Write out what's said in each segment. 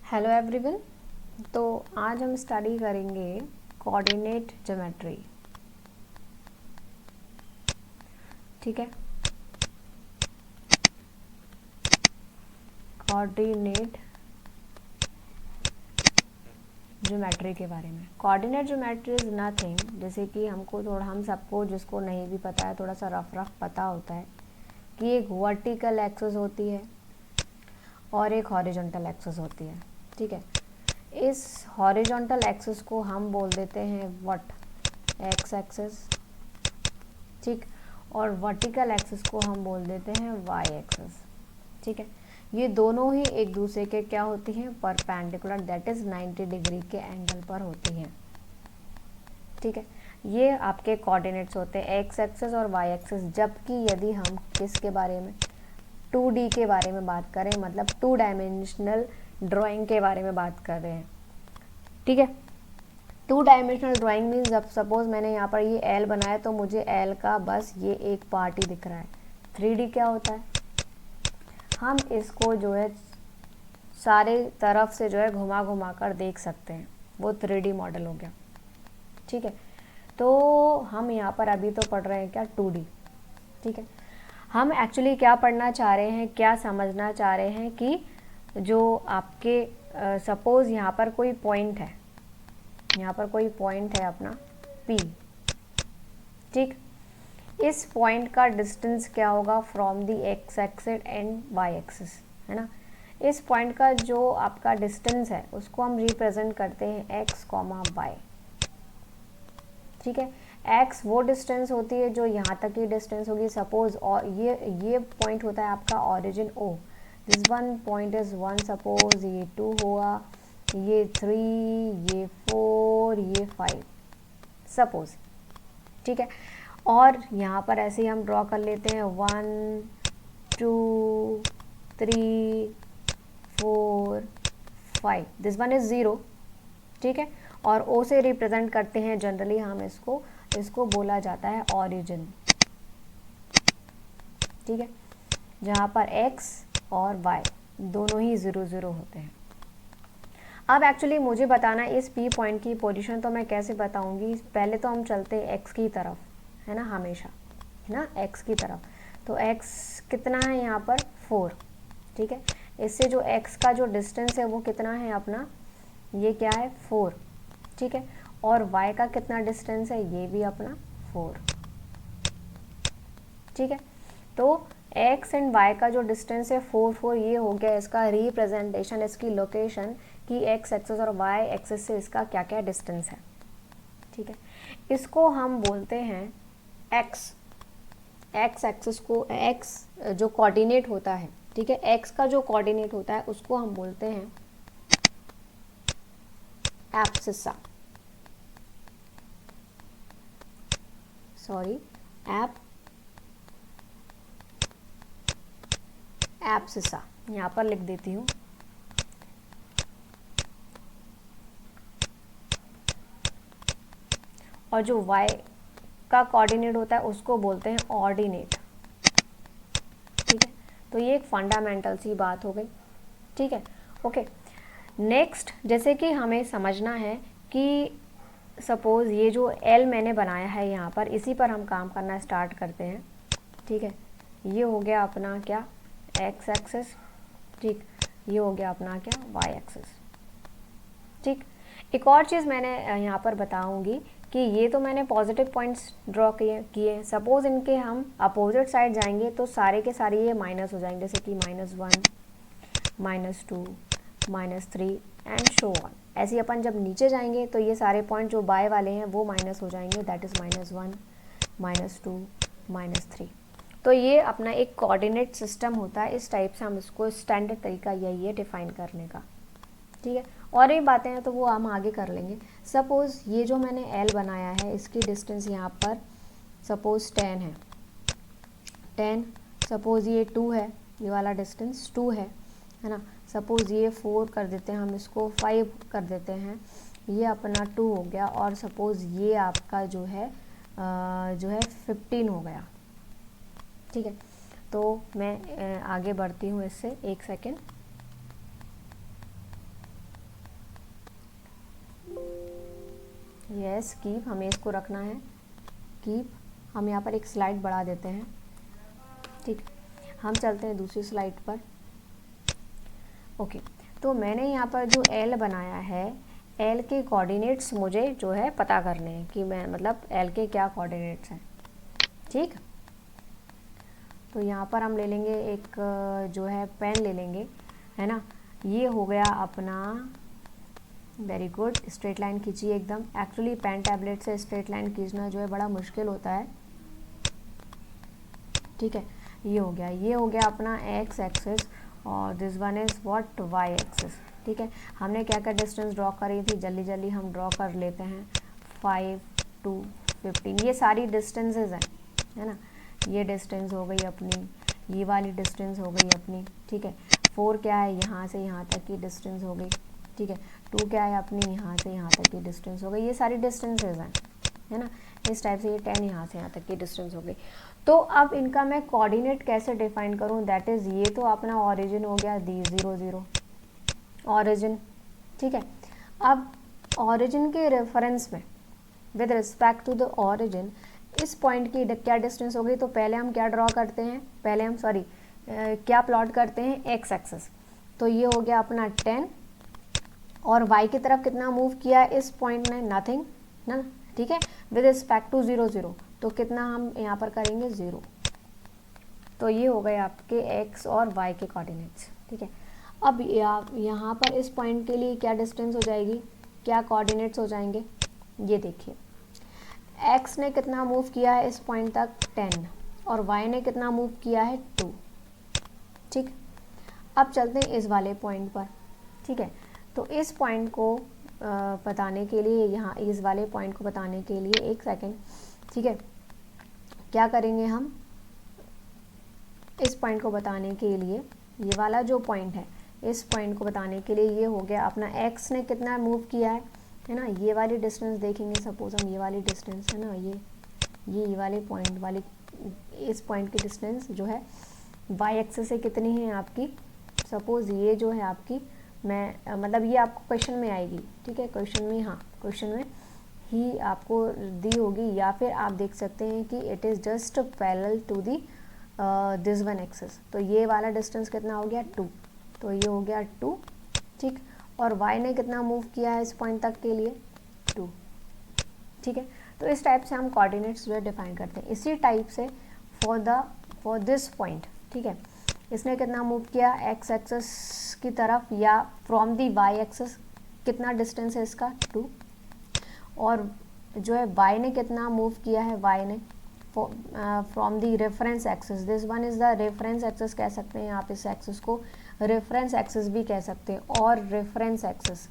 Hello everyone. तो आज हम स्टडी करेंगे कोऑर्डिनेट ज्योमेट्री। ठीक है, कोऑर्डिनेट ज्योमेट्री के बारे में। कोऑर्डिनेट ज्योमेट्री इज़ नथिंग, जैसे कि हम सबको जिसको नहीं भी पता है, थोड़ा सा रफ पता होता है कि एक वर्टिकल एक्सिस होती है और एक हॉरिजॉन्टल एक्सिस होती है। ठीक है, इस हॉरिजॉन्टल एक्सिस को हम बोल देते हैं व्हाट, एक्स एक्सिस। ठीक, और वर्टिकल एक्सिस को हम बोल देते हैं वाई एक्सिस। ठीक है, ये दोनों ही एक दूसरे के क्या होती हैं, परपेंडिकुलर, दैट इज 90 डिग्री के एंगल पर होती हैं। ठीक है, ये आपके कोऑर्डिनेट्स होते हैं, एक्स एक्सिस और वाई एक्सिस। जबकि यदि हम किसके बारे में, 2D के बारे में बात करें, मतलब 2 डायमेंशनल ड्राइंग के बारे में बात कर रहे हैं। ठीक है, 2 डायमेंशनल ड्राइंग मीन्स जब सपोज मैंने यहाँ पर ये एल बनाया तो मुझे एल का बस ये एक पार्ट ही दिख रहा है। 3D क्या होता है, हम इसको जो है सारे तरफ से जो है घुमा घुमा कर देख सकते हैं, वो 3D मॉडल हो गया। ठीक है, तो हम यहाँ पर अभी तो पढ़ रहे हैं क्या, 2D। ठीक है, हम एक्चुअली क्या पढ़ना चाह रहे हैं, क्या समझना चाह रहे हैं कि जो आपके सपोज यहाँ पर कोई पॉइंट है, यहाँ पर कोई पॉइंट है अपना P। ठीक, इस पॉइंट का डिस्टेंस क्या होगा from the x axis and y axis, है ना। इस पॉइंट का जो आपका डिस्टेंस है उसको हम रिप्रेजेंट करते हैं x, y। ठीक है, x वो डिस्टेंस होती है जो यहाँ तक की डिस्टेंस होगी, सपोज, और ये पॉइंट होता है आपका origin O। This one point is 1, suppose ये 2 हुआ, ये 3, ये 4, ये 5, सपोज। ठीक है, और यहाँ पर ऐसे ही हम ड्रॉ कर लेते हैं 1, 2, 3, 4, 5, दिस वन इज 0। ठीक है, और O से रिप्रेजेंट करते हैं जनरली हम इसको बोला जाता है ओरिजिन। ठीक है, जहाँ पर X और Y दोनों ही 0 0 होते हैं। अब एक्चुअली मुझे बताना इस P पॉइंट की पोजीशन तो मैं कैसे बताऊंगी, पहले तो हम चलते हैं X की तरफ, है ना, हमेशा, है ना, X की तरफ। तो X कितना है यहाँ पर, 4। ठीक है, इससे जो X का जो डिस्टेंस है वो कितना है अपना, ये क्या है, 4। ठीक है, और Y का कितना डिस्टेंस है, ये भी अपना 4। ठीक है, तो X एंड Y का जो डिस्टेंस है 4 4, ये हो गया इसका रिप्रेजेंटेशन, इसकी लोकेशन कि X एक्सिस और Y एक्सिस से इसका क्या क्या डिस्टेंस है। ठीक है, इसको हम बोलते हैं X एक्सिस को, X जो कोऑर्डिनेट होता है, ठीक है, X का जो कोऑर्डिनेट होता है उसको हम बोलते हैं एब्सिसा, सॉरी, एब्सिसा यहाँ पर लिख देती हूँ। और जो y का कोऑर्डिनेट होता है उसको बोलते हैं ऑर्डिनेट। ठीक है, तो ये एक फंडामेंटल सी बात हो गई। ठीक है, ओके। नेक्स्ट, जैसे कि हमें समझना है कि सपोज ये जो L मैंने बनाया है यहाँ पर, इसी पर हम काम करना स्टार्ट करते हैं। ठीक है, ये हो गया अपना क्या, x एक्सिस। ठीक, ये हो गया अपना क्या, y एक्सिस। ठीक, एक और चीज़ मैंने यहाँ पर बताऊँगी कि ये तो मैंने पॉजिटिव पॉइंट्स ड्रॉ किए, सपोज इनके हम अपोजिट साइड जाएंगे तो सारे के सारे ये माइनस हो जाएंगे, जैसे कि -1, -2, -3 एंड शो ऑन। ऐसे ही अपन जब नीचे जाएंगे तो ये सारे पॉइंट जो बाय वाले हैं वो माइनस हो जाएंगे, दैट इज़ -1, -2, -3। तो ये अपना एक कोऑर्डिनेट सिस्टम होता है, इस टाइप से हम इसको, स्टैंडर्ड तरीका यही है डिफाइन करने का। ठीक है, और भी बातें हैं तो वो हम आगे कर लेंगे। सपोज़ ये जो मैंने L बनाया है इसकी डिस्टेंस यहाँ पर सपोज़ 10 है, 10, सपोज़ ये 2 है, ये वाला डिस्टेंस 2 है ना। सपोज़ ये 4 कर देते हैं हम, इसको 5 कर देते हैं, ये अपना 2 हो गया, और सपोज़ ये आपका जो है 15 हो गया। ठीक है, तो मैं आगे बढ़ती हूँ इससे, एक सेकेंड। यस कीप, हमें इसको रखना है कीप। हम यहाँ पर एक स्लाइड बढ़ा देते हैं, ठीक। हम चलते हैं दूसरी स्लाइड पर। ओके, तो मैंने यहाँ पर जो एल बनाया है, एल के कोऑर्डिनेट्स मुझे जो है पता करने हैं कि मैं मतलब एल के क्या कोऑर्डिनेट्स हैं, ठीक। तो यहाँ पर हम ले लेंगे एक जो है पेन ले लेंगे, है ना। ये हो गया अपना, वेरी गुड, स्ट्रेट लाइन खींचिए एकदम। एक्चुअली पेन टैबलेट से स्ट्रेट लाइन खींचना जो है बड़ा मुश्किल होता है, ठीक है। ये हो गया अपना एक्स एक्सिस, और this one is what, y axis, ठीक है। हमने क्या क्या डिस्टेंस ड्रॉ करी थी, जल्दी जल्दी हम ड्रॉ कर लेते हैं। 5 to 15, ये सारी डिस्टेंसेस हैं, है ना। ये डिस्टेंस हो गई अपनी, ये वाली डिस्टेंस हो गई अपनी, ठीक है। 4 क्या है, यहाँ से यहाँ तक की डिस्टेंस हो गई, ठीक है। 2 क्या है अपनी, यहाँ से यहाँ तक की डिस्टेंस हो गई। ये सारी डिस्टेंसेज हैं, है ना। इस टाइप से ये 10 यहाँ से यहाँ तक की डिस्टेंस हो गई। तो अब इनका मैं कोऑर्डिनेट कैसे डिफाइन करूँ, दैट इज़ ये तो अपना ओरिजिन हो गया, दी 0 0 ओरिजिन, ठीक है। अब ओरिजिन के रेफरेंस में with respect to the origin इस पॉइंट की क्या डिस्टेंस होगी, तो पहले हम क्या ड्रॉ करते हैं, पहले हम क्या प्लॉट करते हैं, एक्स एक्सेस। तो ये हो गया अपना 10, और वाई की तरफ कितना मूव किया इस पॉइंट ने, नथिंग ना, ठीक है। विद रिस्पेक्ट टू 0 0, तो कितना हम यहाँ पर करेंगे, 0। तो ये हो गए आपके एक्स और वाई के कोऑर्डिनेट्स, ठीक है। अब यहाँ पर इस पॉइंट के लिए क्या डिस्टेंस हो जाएगी, क्या कोऑर्डिनेट्स हो जाएंगे, ये देखिए। एक्स ने कितना मूव किया है इस पॉइंट तक, 10, और वाई ने कितना मूव किया है, 2, ठीक। अब चलते हैं इस वाले पॉइंट पर, ठीक है। तो इस पॉइंट को बताने के लिए, यहाँ इस वाले पॉइंट को बताने के लिए, एक सेकेंड, ठीक है, क्या करेंगे हम, इस पॉइंट को बताने के लिए, ये वाला जो पॉइंट है, इस पॉइंट को बताने के लिए ये हो गया अपना एक्स ने कितना मूव किया है ना। ये वाली डिस्टेंस देखेंगे, सपोज हम ये वाली डिस्टेंस है ना, ये वाले पॉइंट वाली, इस पॉइंट की डिस्टेंस जो है वाई एक्सिस से कितनी है आपकी, सपोज ये जो है आपकी, मैं मतलब ये आपको क्वेश्चन में आएगी, ठीक है। क्वेश्चन में, हाँ क्वेश्चन में ही आपको दी होगी, या फिर आप देख सकते हैं कि it is just parallel to the this one axis. तो ये वाला डिस्टेंस कितना हो गया, 2, तो ये हो गया 2, ठीक। और वाई ने कितना मूव किया है इस पॉइंट तक के लिए, 2, ठीक है। तो इस टाइप से हम कोऑर्डिनेट्स जो है डिफाइन करते हैं। इसी टाइप से फॉर दिस पॉइंट, ठीक है, इसने कितना मूव किया एक्स एक्सिस की तरफ, या फ्रॉम दी वाई एक्सिस कितना डिस्टेंस है इसका, 2, और जो है वाई ने कितना मूव किया है, वाई ने from the reference axis, this one is the reference axis कह सकते हैं आप, इस एक्सिस को रेफरेंस एक्सिस भी कह सकते हैं, और रेफरेंस एक्सिस,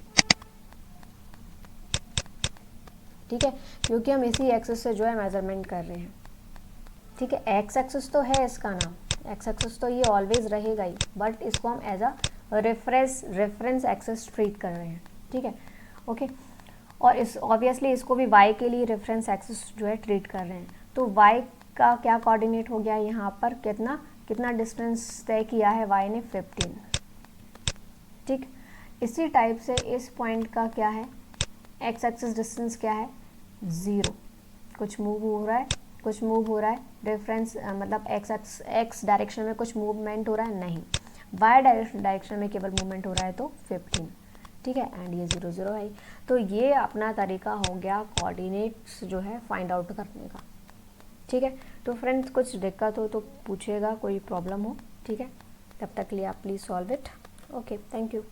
ठीक है, क्योंकि हम इसी एक्सिस से जो है मेजरमेंट कर रहे हैं, ठीक है। एक्स एक्सिस तो है इसका नाम, एक्स एक्सिस तो ये ऑलवेज रहेगा ही, बट इसको हम as a reference axis treat कर रहे हैं, ठीक है, ओके। और इस ऑब्वियसली इसको भी वाई के लिए रेफरेंस एक्सिस जो है ट्रीट कर रहे हैं। तो वाई का क्या कोऑर्डिनेट हो गया यहाँ पर, कितना डिस्टेंस तय किया है वाई ने, 15, ठीक। इसी टाइप से इस पॉइंट का क्या है, एक्स एक्सिस डिस्टेंस क्या है, 0, कुछ मूव हो रहा है, रेफरेंस मतलब एक्स डायरेक्शन में कुछ मूवमेंट हो रहा है, नहीं, वाई डायरेक्शन में केवल मूवमेंट हो रहा है, तो 15, ठीक है। एंड ये 0 0 है। तो ये अपना तरीका हो गया कोऑर्डिनेट्स जो है फाइंड आउट करने का, ठीक है। तो फ्रेंड्स कुछ दिक्कत हो तो पूछिएगा, कोई प्रॉब्लम हो, ठीक है। तब तक के लिए आप please solve it. Okay, thank you.